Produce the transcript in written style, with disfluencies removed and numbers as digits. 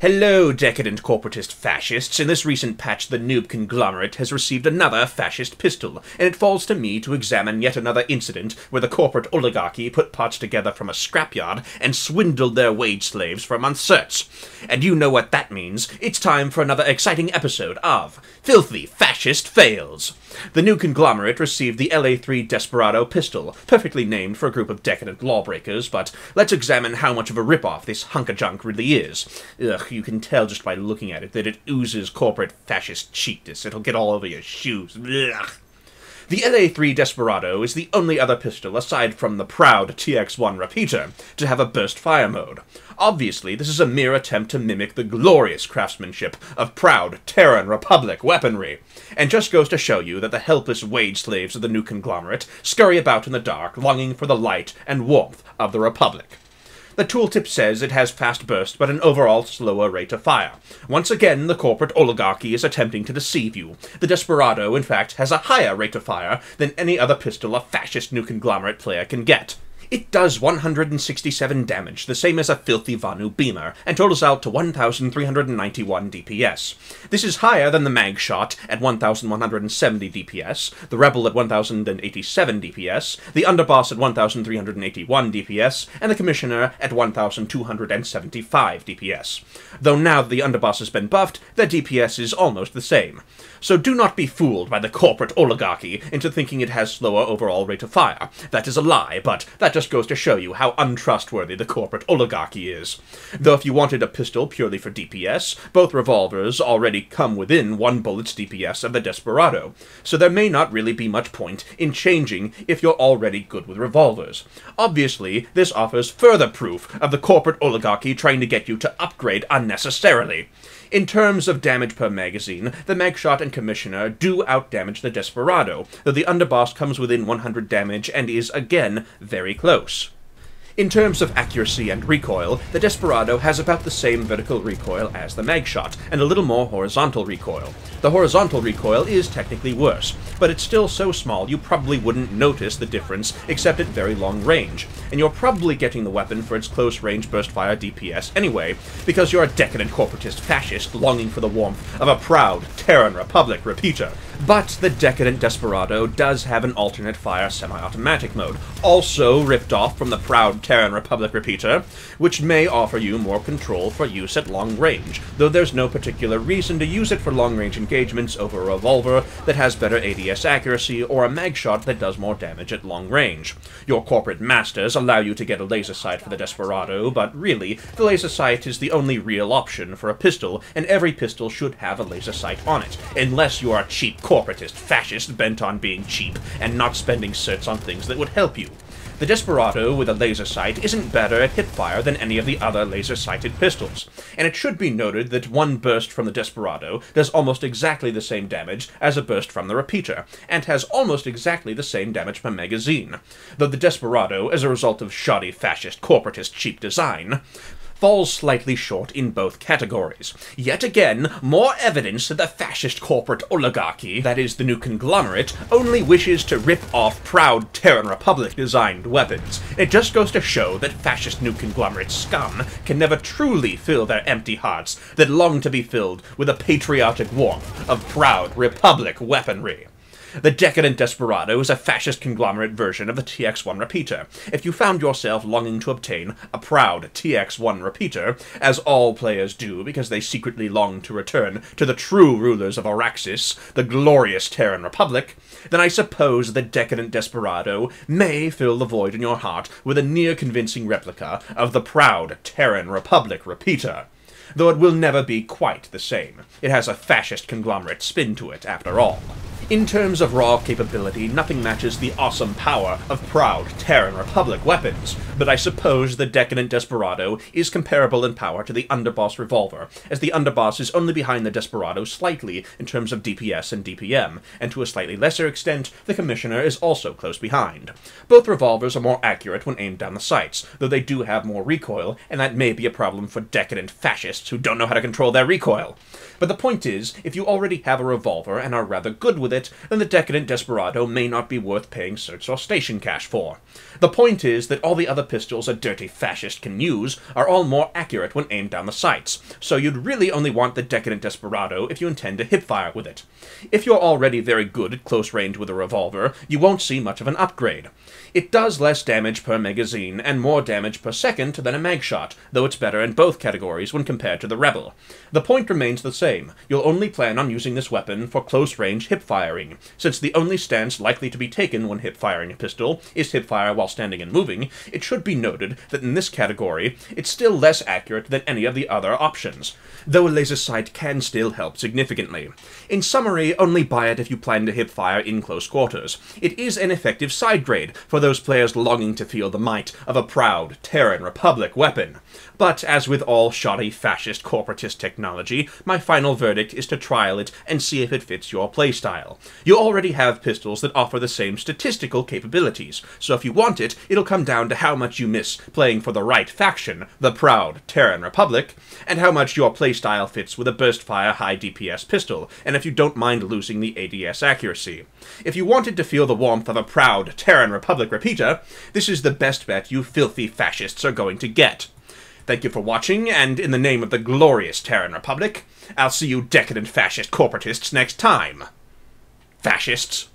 Hello, decadent corporatist fascists. In this recent patch, the noob conglomerate has received another fascist pistol, and it falls to me to examine yet another incident where the corporate oligarchy put parts together from a scrapyard and swindled their wage slaves for months. And you know what that means. It's time for another exciting episode of Filthy Fascist Fails. The new conglomerate received the LA3 Desperado pistol, perfectly named for a group of decadent lawbreakers, but let's examine how much of a rip-off this hunk-of-junk really is. Ugh, you can tell just by looking at it that it oozes corporate fascist cheapness. It'll get all over your shoes. Ugh. The LA3 Desperado is the only other pistol, aside from the proud TX1 repeater, to have a burst fire mode. Obviously, this is a mere attempt to mimic the glorious craftsmanship of proud Terran Republic weaponry, and just goes to show you that the helpless wage slaves of the new conglomerate scurry about in the dark, longing for the light and warmth of the Republic. The tooltip says it has fast burst, but an overall slower rate of fire. Once again, the corporate oligarchy is attempting to deceive you. The Desperado, in fact, has a higher rate of fire than any other pistol a fascist new conglomerate player can get. It does 167 damage, the same as a filthy Vanu beamer, and totals out to 1,391 DPS. This is higher than the mag shot at 1,170 DPS, the rebel at 1,087 DPS, the underboss at 1,381 DPS, and the commissioner at 1,275 DPS. Though now that the underboss has been buffed, their DPS is almost the same. So do not be fooled by the corporate oligarchy into thinking it has slower overall rate of fire. That is a lie, but that just goes to show you how untrustworthy the corporate oligarchy is. Though if you wanted a pistol purely for DPS, both revolvers already come within 1 bullet's DPS of the Desperado, so there may not really be much point in changing if you're already good with revolvers. Obviously, this offers further proof of the corporate oligarchy trying to get you to upgrade unnecessarily. In terms of damage per magazine, the Magshot and Commissioner do outdamage the Desperado, though the underboss comes within 100 damage and is, again, very close. In terms of accuracy and recoil, the Desperado has about the same vertical recoil as the Magshot, and a little more horizontal recoil. The horizontal recoil is technically worse, but it's still so small you probably wouldn't notice the difference except at very long range, and you're probably getting the weapon for its close-range burst-fire DPS anyway, because you're a decadent corporatist fascist longing for the warmth of a proud Terran Republic repeater. But the Decadent Desperado does have an alternate fire semi-automatic mode, also ripped off from the proud Terran Republic repeater, which may offer you more control for use at long range, though there's no particular reason to use it for long-range engagements over a revolver that has better ADS accuracy or a mag shot that does more damage at long range. Your corporate masters allow you to get a laser sight for the Desperado, but really, the laser sight is the only real option for a pistol, and every pistol should have a laser sight on it, unless you are a cheap corporatist fascist bent on being cheap and not spending certs on things that would help you. The Desperado with a laser sight isn't better at hipfire than any of the other laser-sighted pistols, and it should be noted that one burst from the Desperado does almost exactly the same damage as a burst from the repeater, and has almost exactly the same damage per magazine, though the Desperado, as a result of shoddy fascist corporatist cheap design, falls slightly short in both categories. Yet again, more evidence that the fascist corporate oligarchy, that is the new conglomerate, only wishes to rip off proud Terran Republic-designed weapons. It just goes to show that fascist new conglomerate scum can never truly fill their empty hearts that long to be filled with the patriotic warmth of proud Republic weaponry. The Decadent Desperado is a fascist conglomerate version of the TX1 repeater. If you found yourself longing to obtain a proud TX1 repeater, as all players do because they secretly long to return to the true rulers of Araxis, the glorious Terran Republic, then I suppose the Decadent Desperado may fill the void in your heart with a near-convincing replica of the proud Terran Republic repeater. Though it will never be quite the same. It has a fascist conglomerate spin to it, after all. In terms of raw capability, nothing matches the awesome power of proud Terran Republic weapons, but I suppose the Decadent Desperado is comparable in power to the underboss revolver, as the underboss is only behind the Desperado slightly in terms of DPS and DPM, and to a slightly lesser extent, the Commissioner is also close behind. Both revolvers are more accurate when aimed down the sights, though they do have more recoil, and that may be a problem for decadent fascists who don't know how to control their recoil. But the point is, if you already have a revolver and are rather good with it, then the Decadent Desperado may not be worth paying search or station cash for. The point is that all the other pistols a dirty fascist can use are all more accurate when aimed down the sights, so you'd really only want the Decadent Desperado if you intend to hipfire with it. If you're already very good at close range with a revolver, you won't see much of an upgrade. It does less damage per magazine and more damage per second than a mag shot, though it's better in both categories when compared to the Rebel. The point remains the same. You'll only plan on using this weapon for close-range hip-firing. Since the only stance likely to be taken when hip-firing a pistol is hip-fire while standing and moving, it should be noted that in this category, it's still less accurate than any of the other options, though a laser sight can still help significantly. In summary, only buy it if you plan to hip-fire in close quarters. It is an effective side grade for those players longing to feel the might of a proud Terran Republic weapon. But, as with all shoddy fascist corporatist technology, my final verdict is to trial it and see if it fits your playstyle. You already have pistols that offer the same statistical capabilities, so if you want it, it'll come down to how much you miss playing for the right faction, the proud Terran Republic, and how much your playstyle fits with a burst-fire high DPS pistol, and if you don't mind losing the ADS accuracy. If you wanted to feel the warmth of a proud Terran Republic repeater, this is the best bet you filthy fascists are going to get. Thank you for watching, and in the name of the glorious Terran Republic, I'll see you decadent fascist corporatists next time. Fascists.